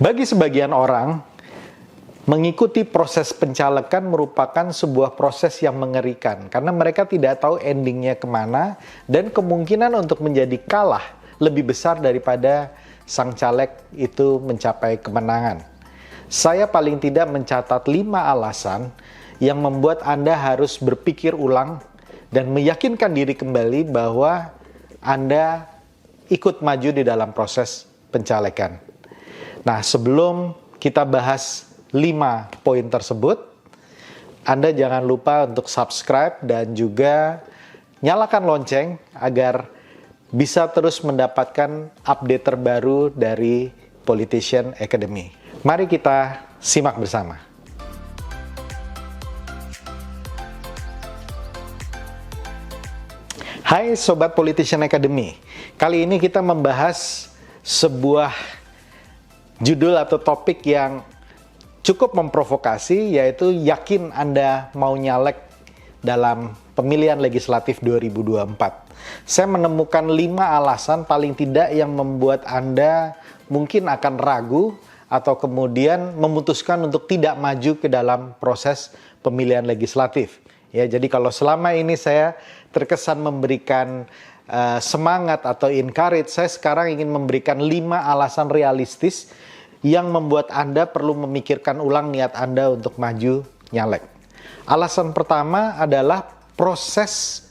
Bagi sebagian orang, mengikuti proses pencalekan merupakan sebuah proses yang mengerikan karena mereka tidak tahu endingnya kemana dan kemungkinan untuk menjadi kalah lebih besar daripada sang caleg itu mencapai kemenangan. Saya paling tidak mencatat 5 alasan yang membuat Anda harus berpikir ulang dan meyakinkan diri kembali bahwa Anda ikut maju di dalam proses pencalekan. Nah, sebelum kita bahas 5 poin tersebut, Anda jangan lupa untuk subscribe dan juga nyalakan lonceng agar bisa terus mendapatkan update terbaru dari Politician Academy. Mari kita simak bersama. Hai Sobat Politician Academy, kali ini kita membahas sebuah judul atau topik yang cukup memprovokasi, yaitu yakin Anda mau nyalek dalam pemilihan legislatif 2024. Saya menemukan 5 alasan paling tidak yang membuat Anda mungkin akan ragu atau kemudian memutuskan untuk tidak maju ke dalam proses pemilihan legislatif. Ya, jadi kalau selama ini saya terkesan memberikan semangat atau encourage, saya sekarang ingin memberikan 5 alasan realistis yang membuat Anda perlu memikirkan ulang niat Anda untuk maju nyalek. Alasan pertama adalah proses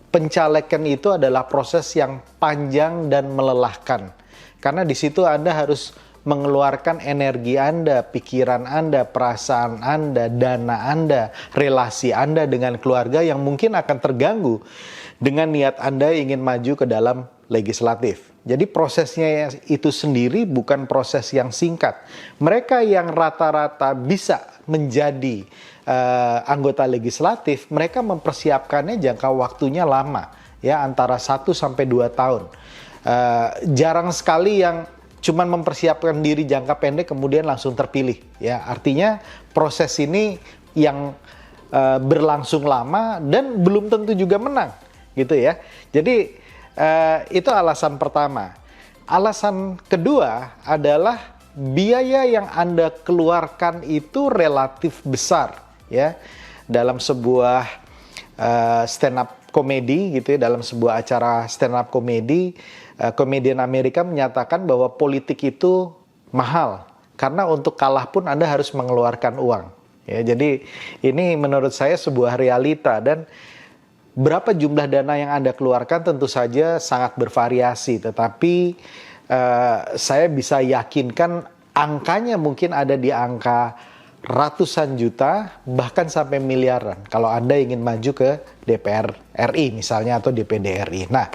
pencalekan itu adalah proses yang panjang dan melelahkan. Karena di situ Anda harus mengeluarkan energi Anda, pikiran Anda, perasaan Anda, dana Anda, relasi Anda dengan keluarga yang mungkin akan terganggu dengan niat Anda ingin maju ke dalam legislatif. Jadi prosesnya itu sendiri bukan proses yang singkat. Mereka yang rata-rata bisa menjadi anggota legislatif, mereka mempersiapkannya jangka waktunya lama, ya, antara 1 sampai 2 tahun. Jarang sekali yang cuman mempersiapkan diri jangka pendek kemudian langsung terpilih, ya. Artinya proses ini yang berlangsung lama dan belum tentu juga menang, gitu ya. Jadi itu alasan pertama. Alasan kedua adalah biaya yang Anda keluarkan itu relatif besar, ya. Dalam sebuah stand up komedi gitu ya, dalam sebuah acara stand up komedi, komedian Amerika menyatakan bahwa politik itu mahal karena untuk kalah pun Anda harus mengeluarkan uang. Ya, jadi ini menurut saya sebuah realita dan berapa jumlah dana yang Anda keluarkan tentu saja sangat bervariasi, tetapi saya bisa yakinkan angkanya mungkin ada di angka ratusan juta, bahkan sampai miliaran kalau Anda ingin maju ke DPR RI misalnya atau DPD RI. Nah,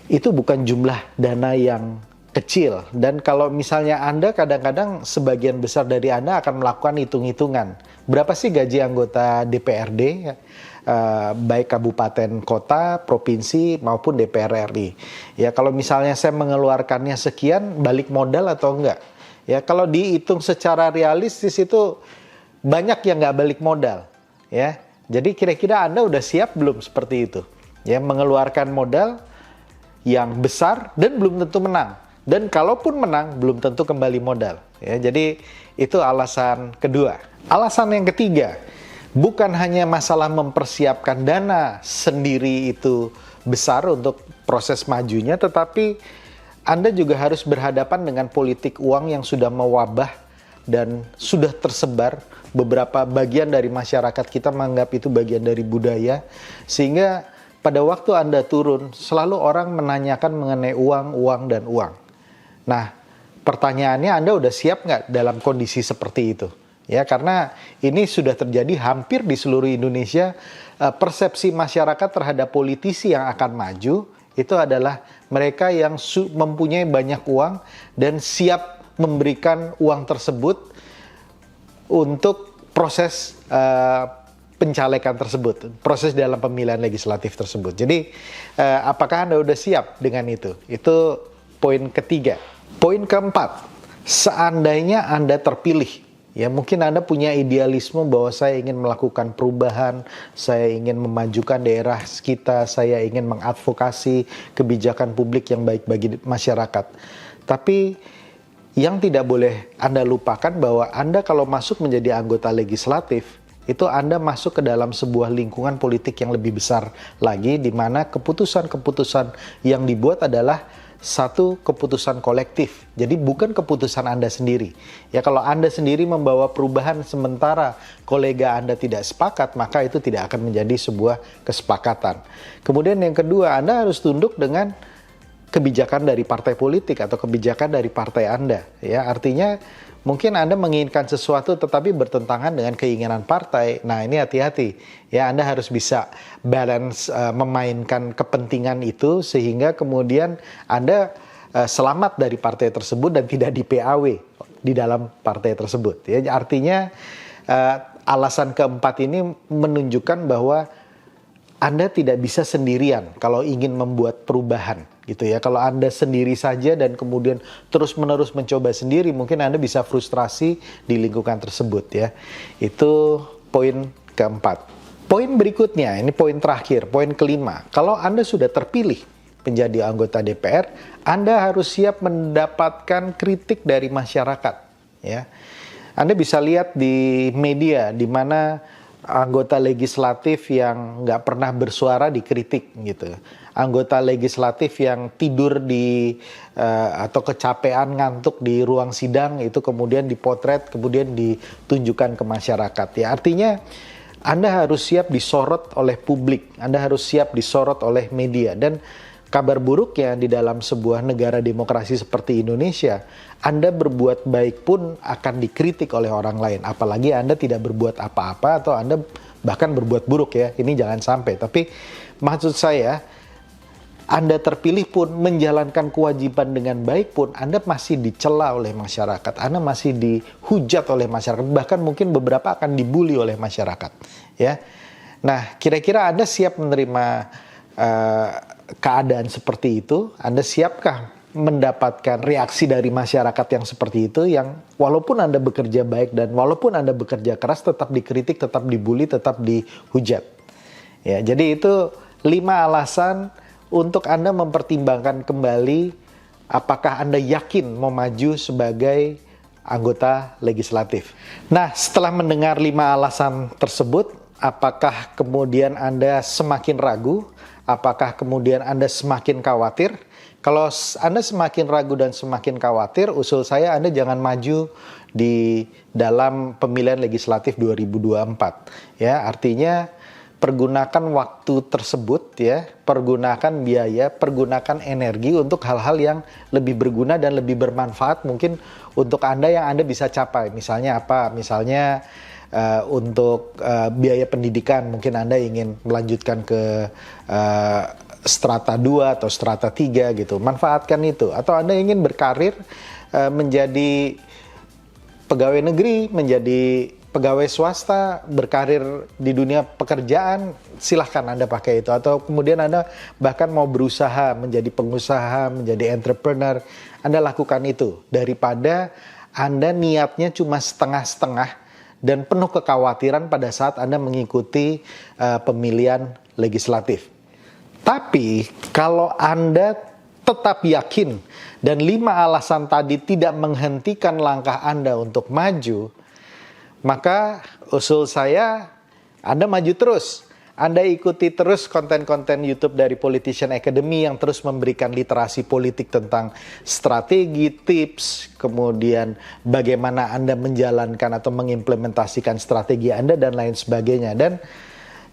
itu bukan jumlah dana yang kecil, dan kalau misalnya Anda kadang-kadang sebagian besar dari Anda akan melakukan hitung-hitungan berapa sih gaji anggota DPRD, baik kabupaten, kota, provinsi maupun DPR RI. Ya, kalau misalnya saya mengeluarkannya sekian, balik modal atau enggak? Ya, kalau dihitung secara realistis itu banyak yang nggak balik modal. Ya, jadi kira-kira Anda udah siap belum seperti itu? Ya, mengeluarkan modal yang besar dan belum tentu menang. Dan kalaupun menang, belum tentu kembali modal. Ya, jadi itu alasan kedua. Alasan yang ketiga, bukan hanya masalah mempersiapkan dana sendiri itu besar untuk proses majunya, tetapi Anda juga harus berhadapan dengan politik uang yang sudah mewabah dan sudah tersebar. Beberapa bagian dari masyarakat kita menganggap itu bagian dari budaya, sehingga pada waktu Anda turun, selalu orang menanyakan mengenai uang, uang, dan uang. Nah, pertanyaannya Anda udah siap nggak dalam kondisi seperti itu? Ya, karena ini sudah terjadi hampir di seluruh Indonesia. Persepsi masyarakat terhadap politisi yang akan maju itu adalah mereka yang mempunyai banyak uang dan siap memberikan uang tersebut untuk proses pencalekan tersebut, proses dalam pemilihan legislatif tersebut. Jadi, apakah Anda udah siap dengan itu? Itu poin ketiga. Poin keempat, seandainya Anda terpilih, ya mungkin Anda punya idealisme bahwa saya ingin melakukan perubahan, saya ingin memajukan daerah kita, saya ingin mengadvokasi kebijakan publik yang baik bagi masyarakat. Tapi yang tidak boleh Anda lupakan bahwa Anda kalau masuk menjadi anggota legislatif, itu Anda masuk ke dalam sebuah lingkungan politik yang lebih besar lagi, di mana keputusan-keputusan yang dibuat adalah satu keputusan kolektif. Jadi bukan keputusan Anda sendiri. Ya, kalau Anda sendiri membawa perubahan sementara kolega Anda tidak sepakat, maka itu tidak akan menjadi sebuah kesepakatan. Kemudian yang kedua, Anda harus tunduk dengan kebijakan dari partai politik atau kebijakan dari partai Anda. Ya, artinya mungkin Anda menginginkan sesuatu tetapi bertentangan dengan keinginan partai. Nah, ini hati-hati. Ya, Anda harus bisa balance, memainkan kepentingan itu sehingga kemudian Anda selamat dari partai tersebut dan tidak di PAW di dalam partai tersebut. Ya, artinya alasan keempat ini menunjukkan bahwa Anda tidak bisa sendirian kalau ingin membuat perubahan, gitu ya. Kalau Anda sendiri saja dan kemudian terus-menerus mencoba sendiri, mungkin Anda bisa frustrasi di lingkungan tersebut, ya. Itu poin keempat. Poin berikutnya, ini poin terakhir, poin kelima. Kalau Anda sudah terpilih menjadi anggota DPR, Anda harus siap mendapatkan kritik dari masyarakat, ya. Anda bisa lihat di media di mana anggota legislatif yang nggak pernah bersuara dikritik gitu. Anggota legislatif yang tidur di atau kecapean ngantuk di ruang sidang itu kemudian dipotret, kemudian ditunjukkan ke masyarakat. Ya, artinya Anda harus siap disorot oleh publik, Anda harus siap disorot oleh media. Dan kabar buruknya di dalam sebuah negara demokrasi seperti Indonesia, Anda berbuat baik pun akan dikritik oleh orang lain. Apalagi Anda tidak berbuat apa-apa atau Anda bahkan berbuat buruk, ya. Ini jangan sampai. Tapi maksud saya, Anda terpilih pun menjalankan kewajiban dengan baik pun Anda masih dicela oleh masyarakat. Anda masih dihujat oleh masyarakat. Bahkan mungkin beberapa akan dibully oleh masyarakat, ya. Nah, kira-kira Anda siap menerima keadaan seperti itu? Anda siapkah mendapatkan reaksi dari masyarakat yang seperti itu, yang walaupun Anda bekerja baik dan walaupun Anda bekerja keras tetap dikritik, tetap dibully, tetap dihujat? Ya, jadi itu 5 alasan untuk Anda mempertimbangkan kembali apakah Anda yakin mau maju sebagai anggota legislatif. Nah, setelah mendengar 5 alasan tersebut, apakah kemudian Anda semakin ragu? Apakah kemudian Anda semakin khawatir? Kalau Anda semakin ragu dan semakin khawatir, usul saya Anda jangan maju di dalam pemilihan legislatif 2024. Ya, artinya pergunakan waktu tersebut, ya, pergunakan biaya, pergunakan energi untuk hal-hal yang lebih berguna dan lebih bermanfaat mungkin untuk Anda yang Anda bisa capai. Misalnya apa? Misalnya untuk biaya pendidikan, mungkin Anda ingin melanjutkan ke strata 2 atau strata 3 gitu. Manfaatkan itu. Atau Anda ingin berkarir menjadi pegawai negeri, menjadi pegawai swasta, berkarir di dunia pekerjaan, silahkan Anda pakai itu. Atau kemudian Anda bahkan mau berusaha menjadi pengusaha, menjadi entrepreneur, Anda lakukan itu. Daripada Anda niatnya cuma setengah-setengah dan penuh kekhawatiran pada saat Anda mengikuti pemilihan legislatif. Tapi kalau Anda tetap yakin dan 5 alasan tadi tidak menghentikan langkah Anda untuk maju, maka usul saya Anda maju terus. Anda ikuti terus konten-konten YouTube dari Politician Academy yang terus memberikan literasi politik tentang strategi, tips, kemudian bagaimana Anda menjalankan atau mengimplementasikan strategi Anda dan lain sebagainya. Dan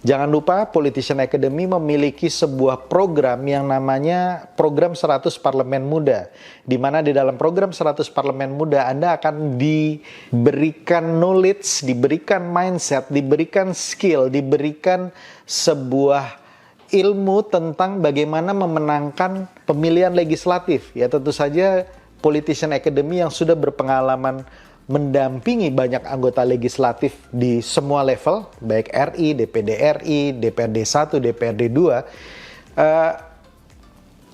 jangan lupa Politician Academy memiliki sebuah program yang namanya program 100 Parlemen Muda. Di mana di dalam program 100 Parlemen Muda Anda akan diberikan knowledge, diberikan mindset, diberikan skill, diberikan sebuah ilmu tentang bagaimana memenangkan pemilihan legislatif. Ya, tentu saja Politician Academy yang sudah berpengalaman mendampingi banyak anggota legislatif di semua level, baik RI, DPD RI, DPRD 1, DPRD 2,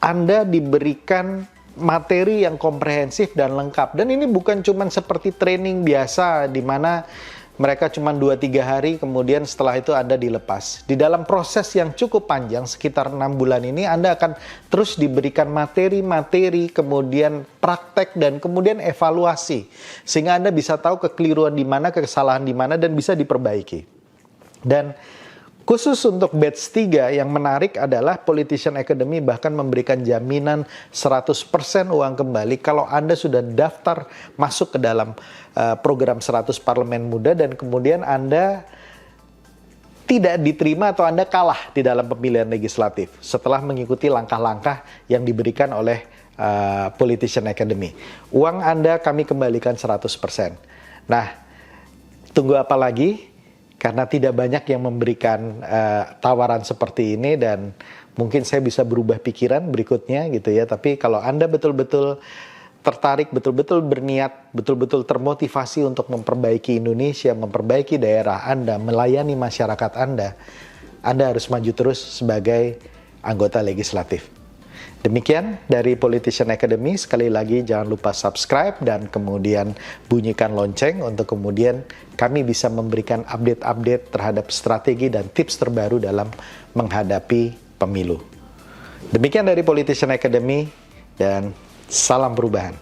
Anda diberikan materi yang komprehensif dan lengkap. Dan ini bukan cuma seperti training biasa di mana mereka cuma 2-3 hari, kemudian setelah itu Anda dilepas. Di dalam proses yang cukup panjang, sekitar 6 bulan ini, Anda akan terus diberikan materi-materi, kemudian praktek, dan kemudian evaluasi. Sehingga Anda bisa tahu kekeliruan di mana, kesalahan di mana, dan bisa diperbaiki. Dan khusus untuk batch 3 yang menarik adalah Politician Academy bahkan memberikan jaminan 100% uang kembali kalau Anda sudah daftar masuk ke dalam program 100 Parlemen Muda dan kemudian Anda tidak diterima atau Anda kalah di dalam pemilihan legislatif setelah mengikuti langkah-langkah yang diberikan oleh Politician Academy. Uang Anda kami kembalikan 100%. Nah, tunggu apa lagi? Karena tidak banyak yang memberikan tawaran seperti ini dan mungkin saya bisa berubah pikiran berikutnya gitu ya. Tapi kalau Anda betul-betul tertarik, betul-betul berniat, betul-betul termotivasi untuk memperbaiki Indonesia, memperbaiki daerah Anda, melayani masyarakat Anda harus maju terus sebagai anggota legislatif. Demikian dari Politician Academy. Sekali lagi jangan lupa subscribe dan kemudian bunyikan lonceng untuk kemudian kami bisa memberikan update-update terhadap strategi dan tips terbaru dalam menghadapi pemilu. Demikian dari Politician Academy dan salam perubahan.